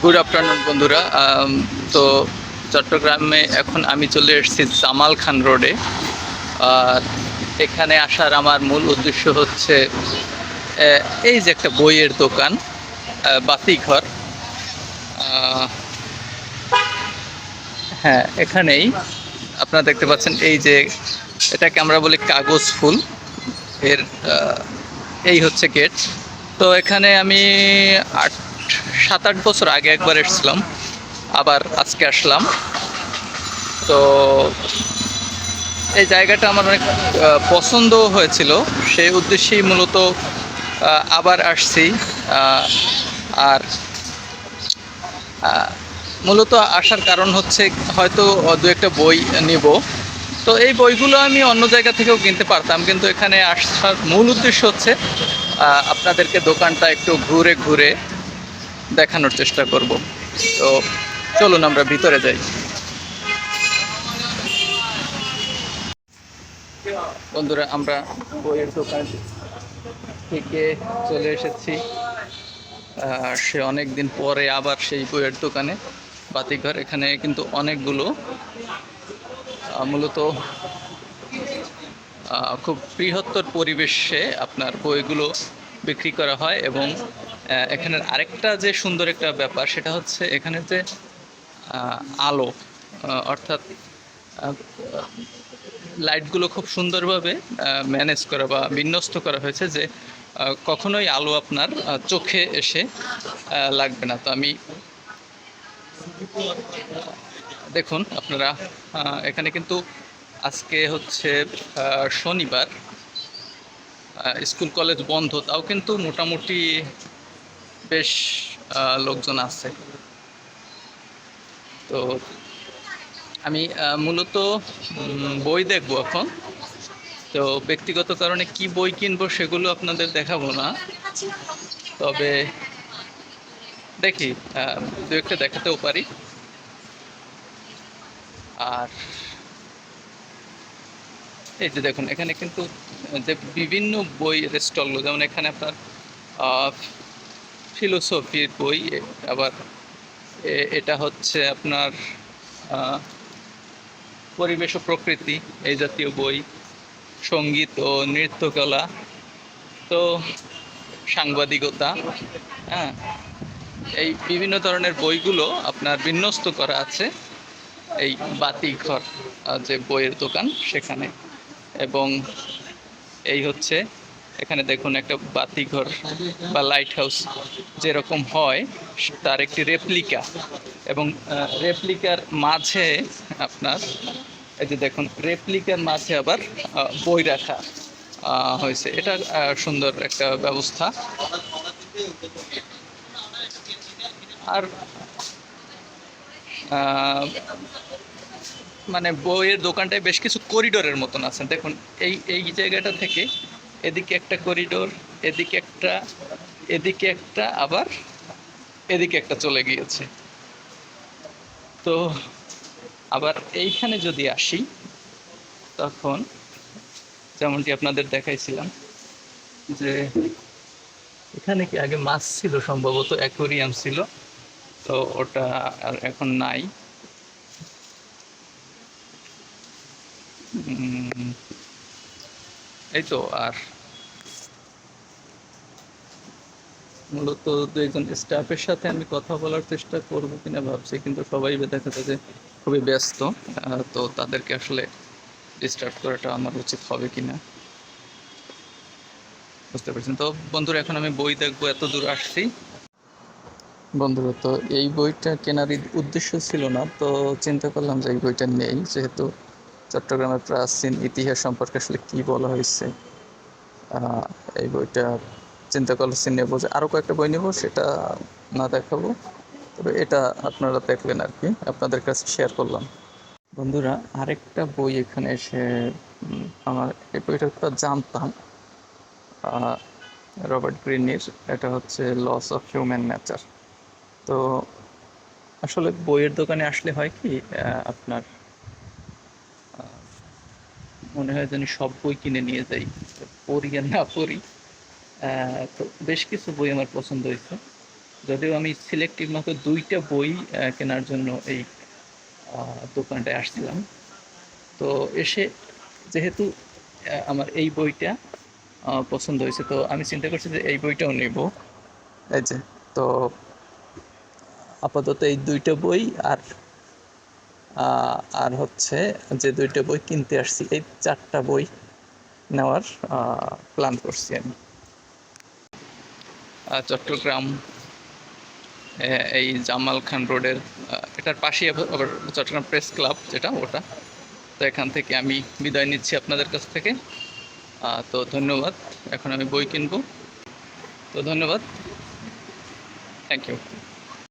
Good afternoon বন্ধুরা। তো চট্টগ্রামে এখন আমি চলে এসেছি জামাল খান রোডে। আর এখানে আসার আমার মূল উদ্দেশ্য হচ্ছে এই যে একটা বইয়ের দোকান, বাতিঘর। আহ, হ্যাঁ, এখানেই আপনারা দেখতে পাচ্ছেন এই যে এটাকে আমরা বলি কাগজ ফুল। এর এই হচ্ছে গেট। তো এখানে আমি 7-8 বছর আগে একবার এসেছিলাম, আবার আজকে আসলাম। তো এই জায়গাটা আমার অনেক পছন্দ হয়েছিল, সেই উদ্দেশ্যেই মূলত আবার আসছি। আর মূলত আসার কারণ হচ্ছে হয়তো দু একটা বই নিব। তো এই বইগুলো আমি অন্য জায়গা থেকেও কিনতে পারতাম, কিন্তু এখানে আসার মূল উদ্দেশ্য হচ্ছে আপনাদেরকে দোকানটা একটু ঘুরে ঘুরে দেখানোর চেষ্টা করব। তো চলুন আমরা ভিতরে যাই। বন্ধুরা, আমরা বইয়ের দোকান থেকে চলে এসেছি। সে অনেক দিন পরে আবার সেই বইয়ের দোকানে, বাতিঘর। এখানে কিন্তু অনেকগুলো মূলত খুব বৃহত্তর পরিবেশে আপনার বইগুলো বিক্রি করা হয়। এবং এখানের আরেকটা যে সুন্দর একটা ব্যাপার, সেটা হচ্ছে এখানে যে আলো, অর্থাৎ লাইটগুলো খুব সুন্দরভাবে ম্যানেজ করা বা বিন্যস্ত করা হয়েছে, যে কখনোই আলো আপনার চোখে এসে লাগবে না। তো আমি দেখুন আপনারা, এখানে কিন্তু আজকে হচ্ছে শনিবার, স্কুল কলেজ বন্ধ, তাও কিন্তু মোটামুটি বেশ লোকজন আছে। তো আমি মূলত বই দেখবো এখন। তো ব্যক্তিগত কারণে কি বই কিনবো সেগুলো আপনাদের দেখাবো না, তবে দেখি দু একটা দেখাতেও পারি। আর এই যে দেখুন, এখানে কিন্তু যে বিভিন্ন বইয়ের স্টলগুলো, যেমন এখানে আপনার ফিলোসফির বই, আবার এটা হচ্ছে আপনার পরিবেশ ও প্রকৃতি, এই জাতীয় বই, সঙ্গীত ও নৃত্যকলা, তো সাংবাদিকতা, হ্যাঁ, এই বিভিন্ন ধরনের বইগুলো আপনার বিন্যস্ত করা আছে এই বাতিঘর যে বইয়ের দোকান সেখানে। এবং এই হচ্ছে, এখানে দেখুন একটা বাতিঘর বা লাইট হাউস যেরকম হয়, তার একটি রেপ্লিকা। এবং রেপ্লিকার মাঝে আপনার এই যে দেখুন, রেপ্লিকার মাঝে আবার বই রাখা হয়েছে। এটা সুন্দর একটা ব্যবস্থা। আর মানে বইয়ের দোকানটায় বেশ কিছু করিডোরের মতন আছে দেখুন। এই এই জায়গাটা থেকে এদিকে একটা করিডোর, এদিকে একটা, এদিকে একটা, আবার এদিকে একটা চলে গিয়েছে। তো আবার এইখানে যদি আসি, তখন যেমনটি আপনাদের দেখাইছিলাম যে এখানে কি আগে মাছ ছিল, সম্ভবত অ্যাকোরিয়াম ছিল, তো ওটা আর এখন নাই। এই তো। আর মূলত দু একজন স্টাফের সাথে আমি কথা বলার চেষ্টা করবো কিনা ভাবছি, কিন্তু সবাই দেখা যায় যে খুবই ব্যস্ত। তো তাদেরকে আসলে ডিস্টার্ব করাটা আমার উচিত হবে কিনা বুঝতে পারছেন। তো বন্ধুরা, এখন আমি বই দেখবো, এত দূর আসছি। বন্ধুরা, তো এই বইটা কেনার উদ্দেশ্য ছিল না, তো চিন্তা করলাম যে এই বইটা নেই, যেহেতু চট্টগ্রামের প্রাচীন ইতিহাস সম্পর্কে আসলে কি বলা হয়েছে, এই বইটা চিন্তা করছি নেবো। যে আরও কয়েকটা বই নেবো, সেটা না দেখাবো, তবে এটা আপনারা দেখলেন আর কি, আপনাদের কাছে শেয়ার করলাম। বন্ধুরা, আরেকটা বই এখানে এসে আমার এই বইটা তো জানতাম, রবার্ট গ্রিনির। এটা হচ্ছে লস অফ হিউম্যান নেচার। তো আসলে বইয়ের দোকানে আসলে হয় কি, আপনার মনে হয় যেন সব বই কিনে নিয়ে যাই, পড়ি আর না পড়ি। তো বেশ কিছু বই আমার পছন্দ হয়েছে। যদিও আমি সিলেক্টিভ মাত্র 2টা বই কেনার জন্য এই দোকানটায় আসছিলাম। তো এসে যেহেতু আমার এই বইটা পছন্দ হয়েছে, তো আমি চিন্তা করছি যে এই বইটাও নেব। এই যে, তো আপাতত এই 2টা বই আর আর হচ্ছে যে 2টা বই কিনতে আসছি, এই 4টা বই নেওয়ার প্ল্যান করছি আমি। চট্টগ্রাম এই জামাল খান রোডের এটার পাশেই আবার চট্টগ্রাম প্রেস ক্লাব, যেটা ওটা। তো এখান থেকে আমি বিদায় নিচ্ছি আপনাদের কাছ থেকে। তো ধন্যবাদ। এখন আমি বই কিনবো। তো ধন্যবাদ, থ্যাংক ইউ।